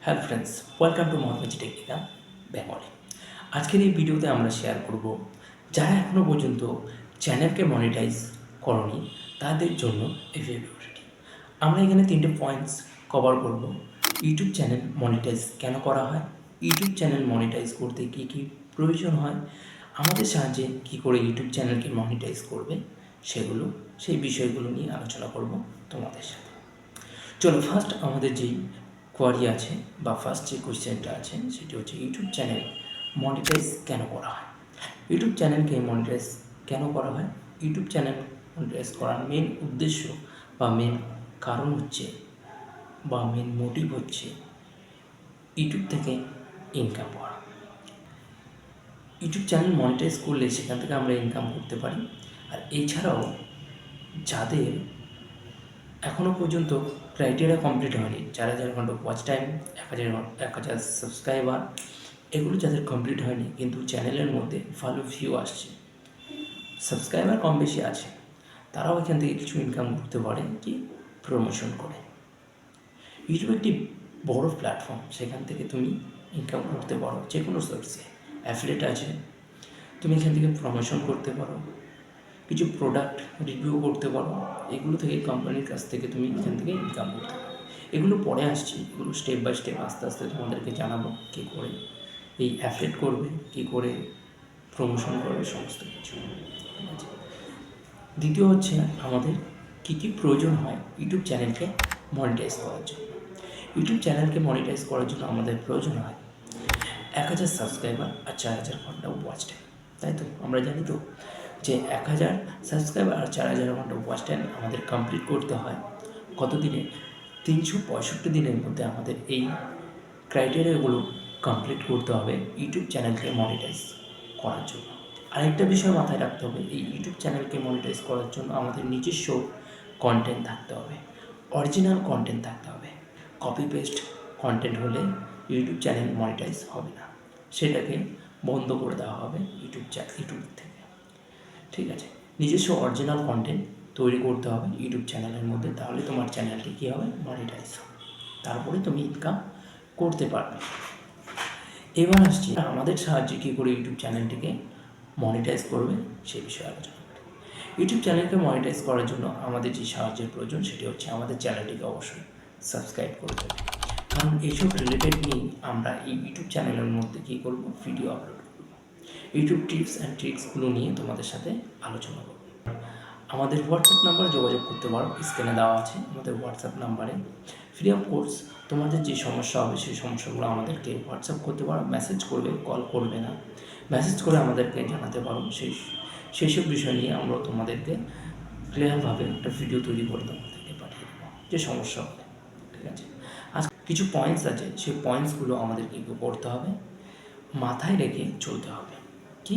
Hello friends, welcome to Mahatmaji technical Bengali. আজকের এই ভিডিওতে আমরা শেয়ার করব যারা এখনও পর্যন্ত চ্যানেলকে মনিটাইজ করনি তাদের জন্য এই ভিডিওটি। আমরা এখানে 3টে পয়েন্টস কভার করব। ইউটিউব চ্যানেল মনিটাইজ কেন করা হয়, ইউটিউব চ্যানেল মনিটাইজ করতে কী কী প্রয়োজন হয়, আমাদের সাহায্যে কী করে ইউটিউব চ্যানেলকে মনিটাইজ করবে সেই বিষয়গুলো নিয়ে আলোচনা করব তোমাদের সাথে। চলো, ফার্স্ট আমাদের যেই কোয়ারি আছে বা ফার্স্ট যে কোয়েশ্চেনটা আছে সেটি হচ্ছে ইউটিউব চ্যানেল মনিটাইজ কেন করা হয়। ইউটিউব চ্যানেলকে মনিটাইজ কেন করা হয়? ইউটিউব চ্যানেল মনিটাইজ করার মেন উদ্দেশ্য বা মেন কারণ হচ্ছে বা মেন মোটিভ হচ্ছে ইউটিউব থেকে ইনকাম করা। ইউটিউব চ্যানেল মনিটাইজ করলে সেখান থেকে আমরা ইনকাম করতে পারি। আর এছাড়াও যাদের এখনও পর্যন্ত ক্রাইটেরিয়া কমপ্লিট হয়নি, 4,000 ঘন্টা ওয়াচ টাইম, 1,000 সাবস্ক্রাইবার, এগুলো যাদের কমপ্লিট হয়নি কিন্তু চ্যানেলের মধ্যে ভালো ভিউ আসছে, সাবস্ক্রাইবার কম বেশি আছে, তারাও এখান থেকে কিছু ইনকাম করতে পারে কি প্রমোশন করে। ইউটিউব একটি বড় প্ল্যাটফর্ম, সেখান থেকে তুমি ইনকাম করতে পারো যে কোনো সোর্সে। অ্যাফিলিয়েট আছে, তুমি এখান থেকে প্রমোশন করতে পারো, কিছু প্রোডাক্ট রিভিউ করতে পারো, এগুলো থেকে কোম্পানির কাছ থেকে তুমি এখান থেকে ইনকাম করতে পারো। এগুলো পরে আসছি, এগুলো স্টেপ বাই স্টেপ আস্তে আস্তে তোমাদেরকে জানাবো কী করে এই অ্যাফেক্ট করবে, কী করে প্রমোশন করবে, সমস্ত কিছু। ঠিক আছে। দ্বিতীয় হচ্ছে আমাদের কী কী প্রয়োজন হয় ইউটিউব চ্যানেলকে মনিটাইজ করার জন্য। ইউটিউব চ্যানেলকে মনিটাইজ করার জন্য আমাদের প্রয়োজন হয় 1,000 সাবস্ক্রাইবার আর 4,000 ঘন্টা ওয়াচ টাইম, তাই তো? আমরা জানি তো যে 1,000 সাবস্ক্রাইবার আর 4,000 ঘন্টা ওয়াচ টাইম আমাদের কমপ্লিট করতে হয় কত দিনে? 365 দিনের মধ্যে আমাদের এই ক্রাইটেরিয়াগুলো কমপ্লিট করতে হবে ইউটিউব চ্যানেলকে মনিটাইজ করার জন্য। আরেকটা বিষয় মাথায় রাখতে হবে, এই ইউটিউব চ্যানেলকে মনিটাইজ করার জন্য আমাদের নিজস্ব কন্টেন্ট থাকতে হবে, অরিজিনাল কন্টেন্ট থাকতে হবে। কপি পেস্ট কন্টেন্ট হলে ইউটিউব চ্যানেল মনিটাইজ হবে না, সেটাকে বন্ধ করে দেওয়া হবে ইউটিউব থেকে। ঠিক আছে, নিজস্ব অরিজিনাল কন্টেন্ট তৈরি করতে হবে ইউটিউব চ্যানেলের মধ্যে, তাহলে তোমার চ্যানেলটি কী হবে? মনিটাইজ হবে, তারপরে তুমি ইনকাম করতে পারবে। এবার আসছি আমাদের সাহায্যে কী করে ইউটিউব চ্যানেলটিকে মনিটাইজ করবে সেই বিষয়ে আলোচনা করি। ইউটিউব চ্যানেলকে মনিটাইজ করার জন্য আমাদের যে সাহায্যের প্রয়োজন সেটি হচ্ছে আমাদের চ্যানেলটিকে অবশ্যই সাবস্ক্রাইব করে দেবে, কারণ এইসব রিলেটেড নিয়েই আমরা এই ইউটিউব চ্যানেলের মধ্যে কী করবো? ভিডিও আপলোড করব, ইউটিউব টিপস অ্যান্ড ট্রিক্সগুলো নিয়ে তোমাদের সাথে আলোচনা করব। আমাদের হোয়াটসঅ্যাপ নাম্বারে যোগাযোগ করতে পারো, স্ক্রিনে দেওয়া আছে আমাদের হোয়াটসঅ্যাপ নাম্বারে। ফ্রি অফ কোর্স তোমাদের যে সমস্যা হবে সেই সমস্যাগুলো আমাদেরকে হোয়াটসঅ্যাপ করতে পারো, মেসেজ করবে, কল করবে না, মেসেজ করে আমাদেরকে জানাতে পারো। সেই সব বিষয় নিয়ে আমরা তোমাদেরকে ক্লিয়ারভাবে একটা ভিডিও তৈরি করে তোমাদেরকে পাঠিয়ে দেবো যে সমস্যা হবে। ঠিক আছে, আজ কিছু পয়েন্টস আছে, সেই পয়েন্টসগুলো আমাদেরকে কী করতে হবে? মাথায় রেখে চলতে হবে। কি?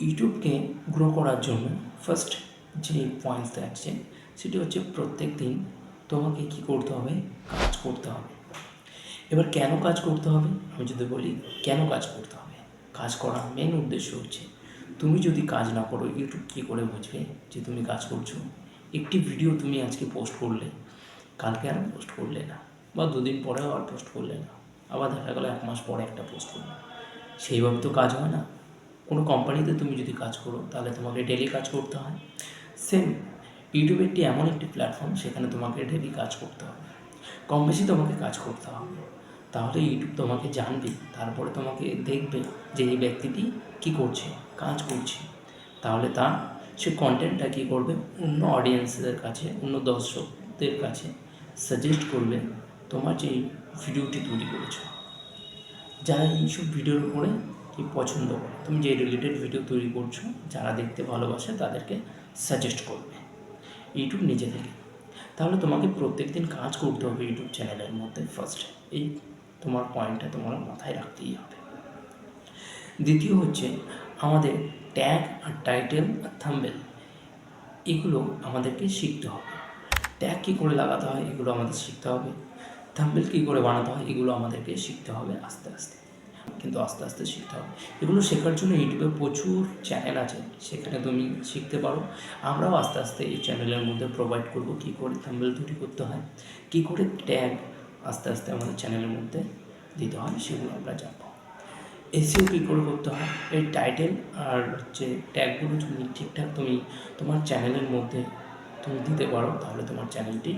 ইউটিউবকে গ্রো করার জন্য ফার্স্ট যে পয়েন্টস থাকছে সেটি হচ্ছে প্রত্যেক দিন তোমাকে কী করতে হবে? কাজ করতে হবে। এবার কেন কাজ করতে হবে? আমি যদি বলি কেন কাজ করতে হবে, কাজ করার মেন উদ্দেশ্য হচ্ছে তুমি যদি কাজ না করো ইউটিউব কী করে বুঝবে যে তুমি কাজ করছো? একটি ভিডিও তুমি আজকে পোস্ট করলে, কালকে আর পোস্ট করলে না, বা 2 দিন পরেও আর পোস্ট করলে না, আবার দেখা গেলো 1 মাস পরে একটা পোস্ট করলে, সেইভাবে তো কাজ হয় না। কোনো কোম্পানিতে তুমি যদি কাজ করো তাহলে তোমাকে ডেলি কাজ করতে হয়। সেম ইউটিউব একটি এমন একটি প্ল্যাটফর্ম, সেখানে তোমাকে ডেলি কাজ করতে হবে, কম বেশি তোমাকে কাজ করতে হবে, তাহলে ইউটিউব তোমাকে জানবে, তারপরে তোমাকে দেখবে যে এই ব্যক্তিটি কী করছে, কাজ করছে, তাহলে সে কন্টেন্টটা কী করবে? অন্য অডিয়েন্সদের কাছে, অন্য দর্শকদের কাছে সাজেস্ট করবে তোমার যে ভিডিওটি তৈরি করেছো। যারা এইসব ভিডিওর উপরে কি পছন্দ করে, তুমি যে রিলেটেড ভিডিও তৈরি করছো, যারা দেখতে ভালোবাসে তাদেরকে সাজেস্ট করবে ইউটিউব নিজে থেকে। তাহলে তোমাকে প্রত্যেক দিন কাজ করতে হবে ইউটিউব চ্যানেলের মধ্যে। ফার্স্ট এই তোমার পয়েন্টটা তোমার মাথায় রাখতেই হবে। দ্বিতীয় হচ্ছে আমাদের ট্যাগ আর টাইটেল আর থাম্বনেল, এগুলো আমাদেরকে শিখতে হবে। ট্যাগ কী করে লাগাতে হয় এগুলো আমাদের শিখতে হবে, থাম্বনেল কী করে বানাতে হয় এগুলো আমাদেরকে শিখতে হবে আস্তে আস্তে, কিন্তু আস্তে আস্তে শিখতে হবে। এগুলো শেখার জন্য ইউটিউবে প্রচুর চ্যানেল আছে, সেখানে তুমি শিখতে পারো। আমরাও আস্তে আস্তে এই চ্যানেলের মধ্যে প্রোভাইড করব কী করে থাম্বনেল তৈরি করতে হয়, কী করে ট্যাগ আস্তে আস্তে আমাদের চ্যানেলের মধ্যে দিতে হয়, সেগুলো আমরা জানবো। এসইও কী করে করতে হয়, এই টাইটেল আর হচ্ছে ট্যাগগুলো যদি ঠিকঠাক তুমি তোমার চ্যানেলের মধ্যে তুমি দিতে পারো, তাহলে তোমার চ্যানেলটি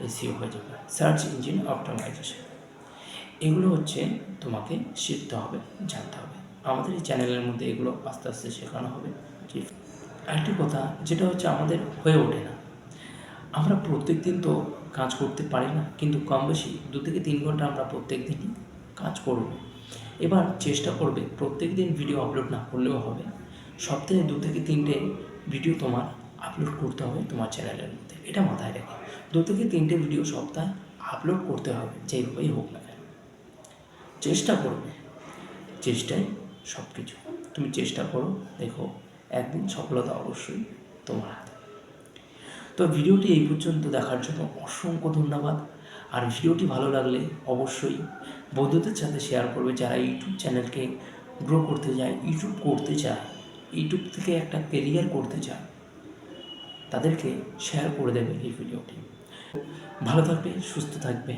এসইও হয়ে যাবে। সার্চ ইঞ্জিন অপটিমাইজেশন, এগুলো হচ্ছে তোমাকে শিখতে হবে, জানতে হবে। আমাদের এই চ্যানেলের মধ্যে এগুলো আস্তে আস্তে শেখানো হবে। আরেকটি কথা যেটা হচ্ছে আমাদের হয়ে ওঠে না, আমরা প্রত্যেক দিন তো কাজ করতে পারি না, কিন্তু কম বেশি 2 থেকে 3 ঘন্টা আমরা প্রত্যেক দিনই কাজ করব। এবার চেষ্টা করবে প্রত্যেক দিন ভিডিও আপলোড না করলেও হবে, সপ্তাহে 2 থেকে 3টে ভিডিও তোমার আপলোড করতে হবে তোমার চ্যানেলের মধ্যে। এটা মাথায় রেখে 2 থেকে 3টে ভিডিও সপ্তাহে আপলোড করতে হবে, যেইভাবেই হোক না কেন। চেষ্টা করবে, চেষ্টাই সব কিছু। তুমি চেষ্টা করো, দেখো একদিন সফলতা অবশ্যই তোমার হাতে। তো ভিডিওটি এই পর্যন্ত দেখার জন্য অসংখ্য ধন্যবাদ। আর ভিডিওটি ভালো লাগলে অবশ্যই বন্ধুদের সাথে শেয়ার করবে, যারা ইউটিউব চ্যানেলকে গ্রো করতে চায়, ইউটিউব থেকে একটা কেরিয়ার করতে চায়, তাদেরকে শেয়ার করে দেবে এই ভিডিওটি। ভালো থাকবে, সুস্থ থাকবে।